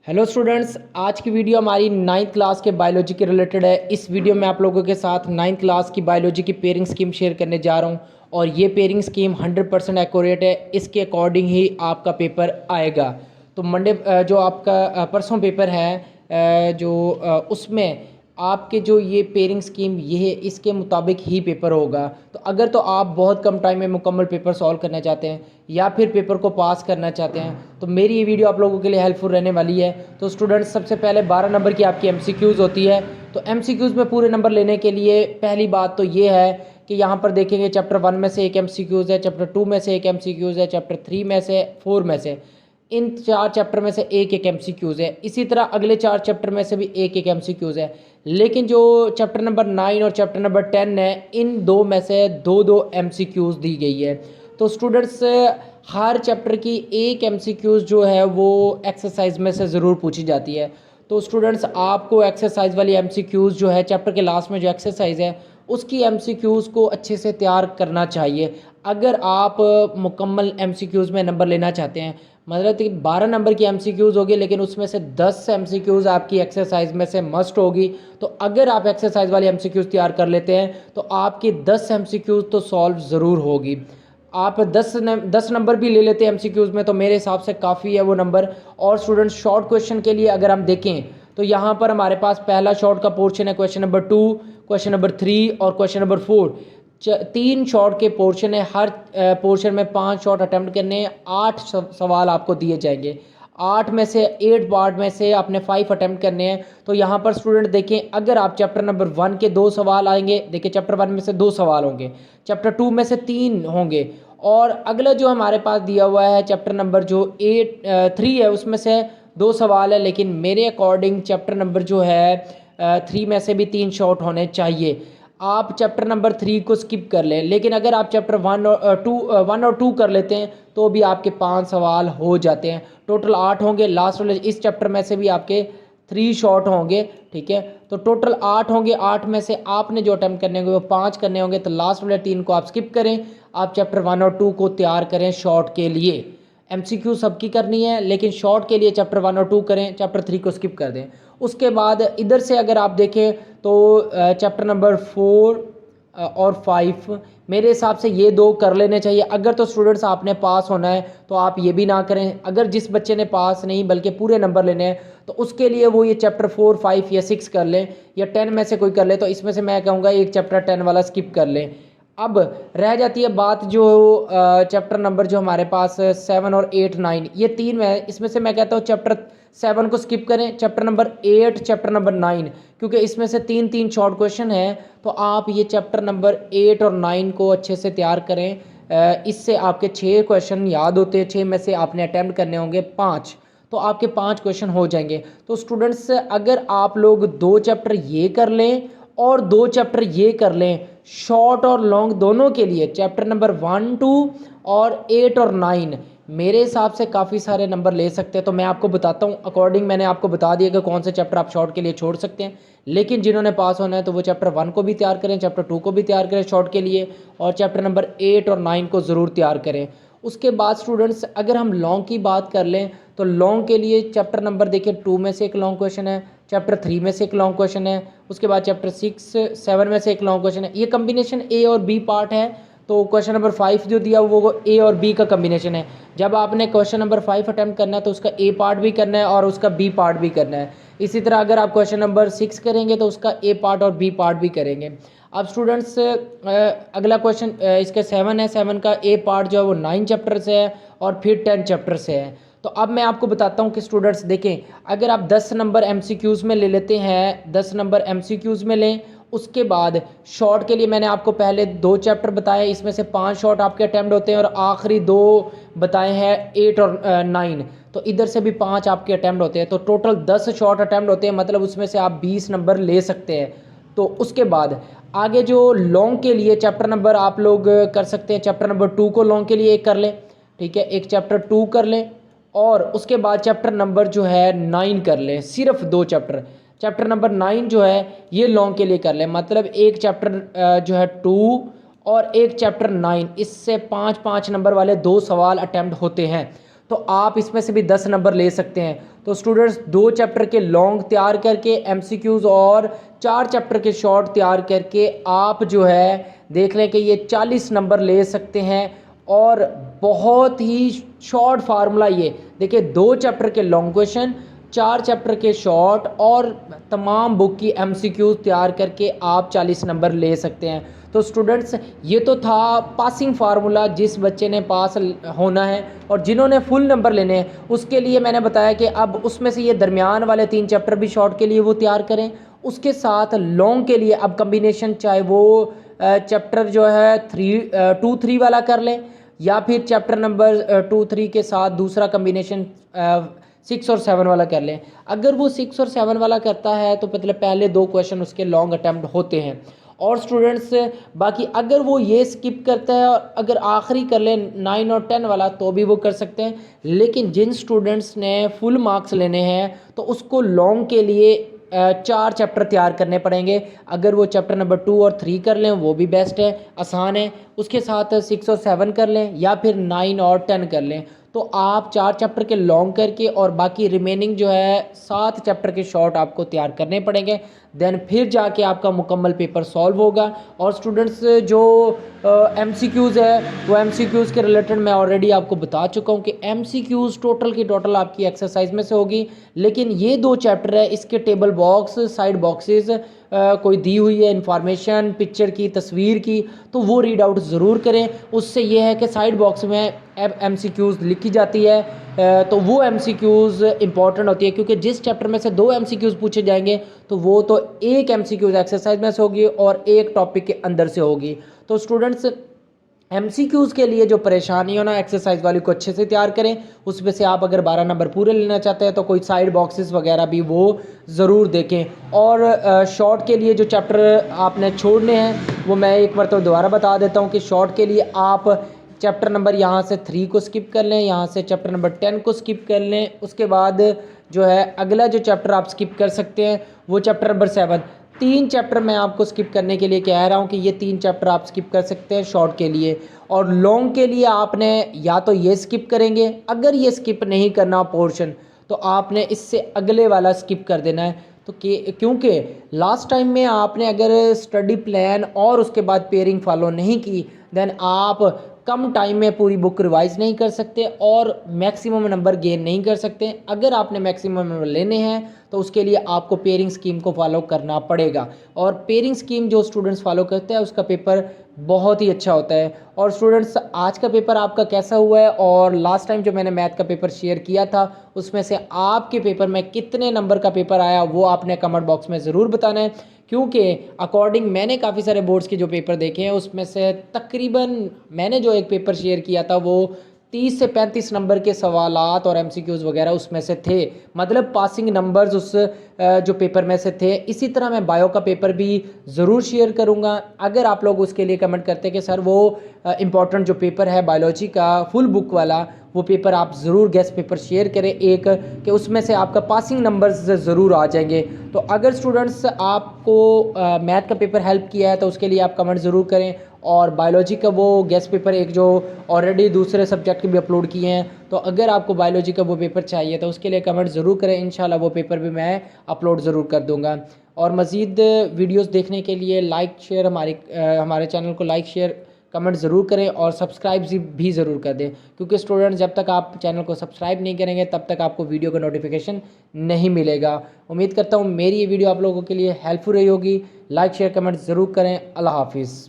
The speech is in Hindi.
हेलो स्टूडेंट्स, आज की वीडियो हमारी नाइन्थ क्लास के बायोलॉजी के रिलेटेड है। इस वीडियो में आप लोगों के साथ नाइन्थ क्लास की बायोलॉजी की पेयरिंग स्कीम शेयर करने जा रहा हूं और ये पेयरिंग स्कीम 100% एक्यूरेट है। इसके अकॉर्डिंग ही आपका पेपर आएगा। तो मंडे जो आपका परसों पेपर है उसमें आपके जो ये पेयरिंग स्कीम ये है, इसके मुताबिक ही पेपर होगा। तो अगर तो आप बहुत कम टाइम में मुकम्मल पेपर सॉल्व करना चाहते हैं या फिर पेपर को पास करना चाहते हैं तो मेरी ये वीडियो आप लोगों के लिए हेल्पफुल रहने वाली है। तो स्टूडेंट्स, सबसे पहले 12 नंबर की आपकी एमसीक्यूज़ होती है। तो एमसीक्यूज़ में पूरे नंबर लेने के लिए पहली बात तो ये है कि यहाँ पर देखेंगे चैप्टर 1 में से एक एमसीक्यूज़ है, चैप्टर 2 में से एक एमसीक्यूज़ है, चैप्टर 3 में से 4 में से इन 4 चैप्टर में से एक एक एमसीक्यूज़ है। इसी तरह अगले 4 चैप्टर में से भी एक एक एमसीक्यूज़ है। लेकिन जो चैप्टर नंबर 9 और चैप्टर नंबर 10 है, इन दो में से दो दो एमसीक्यूज़ दी गई है। तो स्टूडेंट्स, हर चैप्टर की एक एमसीक्यूज़ जो है वो एक्सरसाइज में से ज़रूर पूछी जाती है। तो स्टूडेंट्स, आपको एक्सरसाइज वाली एमसीक्यूज़ जो है चैप्टर के लास्ट में जो एक्सरसाइज है उसकी एमसीक्यूज़ को अच्छे से तैयार करना चाहिए। अगर आप मुकम्मल एमसीक्यूज़ में नंबर लेना चाहते हैं, मतलब कि 12 नंबर की एमसीक्यूज़ होगी लेकिन उसमें से 10 एमसीक्यूज़ आपकी एक्सरसाइज में से मस्ट होगी। तो अगर आप एक्सरसाइज वाली एमसीक्यूज़ तैयार कर लेते हैं तो आपकी 10 एमसीक्यूज़ तो सॉल्व ज़रूर होगी। आप 10 नंबर भी ले लेते हैं एमसीक्यूज़ में तो मेरे हिसाब से काफ़ी है वो नंबर। और स्टूडेंट्स, शॉर्ट क्वेश्चन के लिए अगर हम देखें तो यहाँ पर हमारे पास पहला शॉर्ट का पोर्शन है क्वेश्चन नंबर 2, क्वेश्चन नंबर 3 और क्वेश्चन नंबर 4। 3 शॉर्ट के पोर्शन है। हर पोर्शन में 5 शॉर्ट अटैम्प्ट करने हैं। 8 सवाल आपको दिए जाएंगे। 8 में से 8 पार्ट में से आपने 5 अटैम्प्ट करने हैं। तो यहाँ पर स्टूडेंट देखें, अगर आप चैप्टर नंबर 1 के 2 सवाल आएंगे, देखिए चैप्टर 1 में से 2 सवाल होंगे, चैप्टर 2 में से 3 होंगे और अगला जो हमारे पास दिया हुआ है चैप्टर नंबर जो 3 है उसमें से 2 सवाल है। लेकिन मेरे अकॉर्डिंग चैप्टर नंबर जो है 3 में से भी 3 शॉर्ट होने चाहिए। आप चैप्टर नंबर 3 को स्किप कर लें, लेकिन अगर आप चैप्टर 1 और 2 कर लेते हैं तो भी आपके 5 सवाल हो जाते हैं। टोटल 8 होंगे। लास्ट वाले इस चैप्टर में से भी आपके 3 शॉर्ट होंगे, ठीक है। तो टोटल 8 होंगे। 8 में से आपने जो अटैम्प्ट करने होंगे वो 5 करने होंगे। तो लास्ट वाले 3 को आप स्किप करें। आप चैप्टर 1 और 2 को तैयार करें शॉर्ट के लिए। एमसीक्यू सबकी करनी है लेकिन शॉर्ट के लिए चैप्टर 1 और 2 करें, चैप्टर 3 को स्किप कर दें। उसके बाद इधर से अगर आप देखें तो चैप्टर नंबर 4 और 5 मेरे हिसाब से ये 2 कर लेने चाहिए। अगर तो स्टूडेंट्स आपने पास होना है तो आप ये भी ना करें। अगर जिस बच्चे ने पास नहीं बल्कि पूरे नंबर लेने हैं तो उसके लिए वो ये चैप्टर 4, 5 या 6 कर लें या 10 में से कोई कर ले। तो इसमें से मैं कहूँगा एक चैप्टर 10 वाला स्किप कर लें। अब रह जाती है बात जो चैप्टर नंबर जो हमारे पास 7 और 8, 9 ये 3 में, इसमें से मैं कहता हूँ चैप्टर 7 को स्किप करें, चैप्टर नंबर 8, चैप्टर नंबर 9, क्योंकि इसमें से 3 शॉर्ट क्वेश्चन हैं। तो आप ये चैप्टर नंबर 8 और 9 को अच्छे से तैयार करें। इससे आपके 6 क्वेश्चन याद होते हैं। 6 में से आपने अटैम्प्ट करने होंगे 5, तो आपके 5 क्वेश्चन हो जाएंगे। तो स्टूडेंट्स, अगर आप लोग 2 चैप्टर ये कर लें और 2 चैप्टर ये कर लें, शॉर्ट और लॉन्ग दोनों के लिए, चैप्टर नंबर 1, 2 और 8 और 9 मेरे हिसाब से काफ़ी सारे नंबर ले सकते हैं। तो मैं आपको बताता हूँ, अकॉर्डिंग मैंने आपको बता दिया कि कौन से चैप्टर आप शॉर्ट के लिए छोड़ सकते हैं। लेकिन जिन्होंने पास होना है तो वो चैप्टर 1 को भी तैयार करें, चैप्टर 2 को भी तैयार करें शॉर्ट के लिए और चैप्टर नंबर 8 और 9 को ज़रूर तैयार करें। उसके बाद स्टूडेंट्स, अगर हम लॉन्ग की बात कर लें तो लॉन्ग के लिए चैप्टर नंबर देखिए 2 में से एक लॉन्ग क्वेश्चन है, चैप्टर 3 में से एक लॉन्ग क्वेश्चन है, उसके बाद चैप्टर 6, 7 में से एक लॉन्ग क्वेश्चन है। ये कम्बिनेशन ए और बी पार्ट है। तो क्वेश्चन नंबर 5 जो दिया वो ए और बी का कम्बिनेशन है। जब आपने क्वेश्चन नंबर 5 अटैम्प्ट करना है तो उसका ए पार्ट भी करना है और उसका बी पार्ट भी करना है। इसी तरह अगर आप क्वेश्चन नंबर 6 करेंगे तो उसका ए पार्ट और बी पार्ट भी करेंगे। अब स्टूडेंट्स, अगला क्वेश्चन इसके 7 है। 7 का ए पार्ट जो है वो 9 चैप्टर से है और फिर 10 चैप्टर से है। तो अब मैं आपको बताता हूँ कि स्टूडेंट्स देखें, अगर आप 10 नंबर एमसीक्यूज़ में ले लेते हैं, 10 नंबर एमसीक्यूज़ में लें, उसके बाद शॉर्ट के लिए मैंने आपको पहले 2 चैप्टर बताए, इसमें से 5 शॉर्ट आपके अटैम्प्ट होते हैं और आखिरी 2 बताए हैं 8 और 9, तो इधर से भी 5 आपके अटैम्प्ट होते हैं। तो टोटल 10 शॉर्ट अटैम्प्ट होते हैं, मतलब उसमें से आप 20 नंबर ले सकते हैं। तो उसके बाद आगे जो लॉन्ग के लिए चैप्टर नंबर आप लोग कर सकते हैं, चैप्टर नंबर 2 को लॉन्ग के लिए एक कर लें, ठीक है, एक चैप्टर 2 कर लें और उसके बाद चैप्टर नंबर जो है 9 कर लें। सिर्फ 2 चैप्टर, चैप्टर नंबर 9 जो है ये लॉन्ग के लिए कर लें, मतलब एक चैप्टर जो है 2 और एक चैप्टर 9, इससे 5 नंबर वाले 2 सवाल अटैम्प्ट होते हैं। तो आप इसमें से भी 10 नंबर ले सकते हैं। तो स्टूडेंट्स 2 चैप्टर के लॉन्ग तैयार करके एमसीक्यूज़ और 4 चैप्टर के शॉर्ट तैयार करके आप जो है देख लें कि ये 40 नंबर ले सकते हैं। और बहुत ही शॉर्ट फार्मूला ये देखिए, 2 चैप्टर के लॉन्ग क्वेश्चन, 4 चैप्टर के शॉर्ट और तमाम बुक की एमसीक्यूज़ तैयार करके आप 40 नंबर ले सकते हैं। तो स्टूडेंट्स ये तो था पासिंग फार्मूला, जिस बच्चे ने पास होना है और जिन्होंने फुल नंबर लेने हैं उसके लिए मैंने बताया कि अब उसमें से ये दरमियान वाले 3 चैप्टर भी शॉर्ट के लिए वो तैयार करें। उसके साथ लॉन्ग के लिए अब कम्बिनेशन चाहे वो चैप्टर जो है 2-3 वाला कर लें, या फिर चैप्टर नंबर 2-3 के साथ दूसरा कम्बिनेशन 6 और 7 वाला कर लें। अगर वो 6 और 7 वाला करता है तो मतलब पहले 2 क्वेश्चन उसके लॉन्ग अटैम्प्ट होते हैं। और स्टूडेंट्स बाकी अगर वो ये स्किप करता है और अगर आखिरी कर ले 9 और 10 वाला तो भी वो कर सकते हैं। लेकिन जिन स्टूडेंट्स ने फुल मार्क्स लेने हैं तो उसको लॉन्ग के लिए 4 चैप्टर तैयार करने पड़ेंगे। अगर वो चैप्टर नंबर 2 और 3 कर लें वो भी बेस्ट है, आसान है। उसके साथ 6 और 7 कर लें या फिर 9 और 10 कर लें। तो आप 4 चैप्टर के लॉन्ग करके और बाकी रिमेनिंग जो है 7 चैप्टर के शॉर्ट आपको तैयार करने पड़ेंगे। देन फिर जाके आपका मुकम्मल पेपर सॉल्व होगा। और स्टूडेंट्स जो एमसीक्यूज़ है वो एमसीक्यूज़ के रिलेटेड मैं ऑलरेडी आपको बता चुका हूँ कि एमसीक्यूज़ टोटल की टोटल आपकी एक्सरसाइज में से होगी। लेकिन ये 2 चैप्टर है, इसके टेबल बॉक्स, साइड बॉक्सेस कोई दी हुई है इंफॉर्मेशन पिक्चर की, तस्वीर की, तो वो रीड आउट ज़रूर करें। उससे ये है कि साइड बॉक्स में एमसीक्यूज़ लिखी जाती है, तो वो एमसीक्यूज़ इंपॉर्टेंट होती है क्योंकि जिस चैप्टर में से 2 एमसीक्यूज़ पूछे जाएंगे तो वो तो एक एमसीक्यूज़ एक्सरसाइज में से होगी और एक टॉपिक के अंदर से होगी। तो स्टूडेंट्स एमसीक्यूज़ के लिए जो परेशानी हो ना, एक्सरसाइज वाली को अच्छे से तैयार करें। उसमें से आप अगर 12 नंबर पूरे लेना चाहते हैं तो कोई साइड बॉक्सेस वगैरह भी वो ज़रूर देखें। और शॉर्ट के लिए जो चैप्टर आपने छोड़ने हैं वो मैं एक बार तो दोबारा बता देता हूँ कि शॉर्ट के लिए आप चैप्टर नंबर यहाँ से 3 को स्किप कर लें, यहाँ से चैप्टर नंबर 10 को स्किप कर लें। उसके बाद जो है अगला जो चैप्टर आप स्किप कर सकते हैं वो चैप्टर नंबर 7। 3 चैप्टर मैं आपको स्किप करने के लिए कह रहा हूँ कि ये 3 चैप्टर आप स्किप कर सकते हैं शॉर्ट के लिए। और लॉन्ग के लिए आपने या तो ये स्किप करेंगे, अगर ये स्किप नहीं करना पोर्शन तो आपने इससे अगले वाला स्किप कर देना है। तो क्योंकि लास्ट टाइम में आपने अगर स्टडी प्लान और उसके बाद पेयरिंग फॉलो नहीं की देन आप कम टाइम में पूरी बुक रिवाइज नहीं कर सकते और मैक्सिमम नंबर गेन नहीं कर सकते। अगर आपने मैक्सिमम नंबर लेने हैं तो उसके लिए आपको पेयरिंग स्कीम को फॉलो करना पड़ेगा। और पेयरिंग स्कीम जो स्टूडेंट्स फॉलो करते हैं उसका पेपर बहुत ही अच्छा होता है। और स्टूडेंट्स आज का पेपर आपका कैसा हुआ है और लास्ट टाइम जो मैंने मैथ का पेपर शेयर किया था उसमें से आपके पेपर में कितने नंबर का पेपर आया वो आपने कमेंट बॉक्स में ज़रूर बताना है। क्योंकि अकॉर्डिंग मैंने काफ़ी सारे बोर्ड्स के जो पेपर देखे हैं उसमें से तकरीबन मैंने जो एक पेपर शेयर किया था वो 30 से 35 नंबर के सवालात और एमसीक्यूज़ वगैरह उसमें से थे, मतलब पासिंग नंबर्स उस जो पेपर में से थे। इसी तरह मैं बायो का पेपर भी ज़रूर शेयर करूंगा। अगर आप लोग उसके लिए कमेंट करते हैं कि सर वो इम्पॉर्टेंट जो पेपर है बायोलॉजी का फुल बुक वाला वो पेपर आप ज़रूर गेस्ट पेपर शेयर करें एक, कि उसमें से आपका पासिंग नंबर्स ज़रूर आ जाएंगे। तो अगर स्टूडेंट्स आपको मैथ का पेपर हेल्प किया है तो उसके लिए आप कमेंट ज़रूर करें। और बायोलॉजी का वो गेस्ट पेपर एक जो ऑलरेडी दूसरे सब्जेक्ट के भी अपलोड किए हैं, तो अगर आपको बायोलॉजी का वो पेपर चाहिए तो उसके लिए कमेंट ज़रूर करें। इंशाल्लाह वो पेपर भी मैं अपलोड ज़रूर कर दूँगा। और मज़ीद वीडियोस देखने के लिए लाइक शेयर हमारे चैनल को लाइक शेयर कमेंट ज़रूर करें और सब्सक्राइब भी ज़रूर कर दें, क्योंकि स्टूडेंट जब तक आप चैनल को सब्सक्राइब नहीं करेंगे तब तक आपको वीडियो का नोटिफिकेशन नहीं मिलेगा। उम्मीद करता हूँ मेरी ये वीडियो आप लोगों के लिए हेल्पफुल रही होगी। लाइक शेयर कमेंट ज़रूर करें। अल्लाह हाफिज़।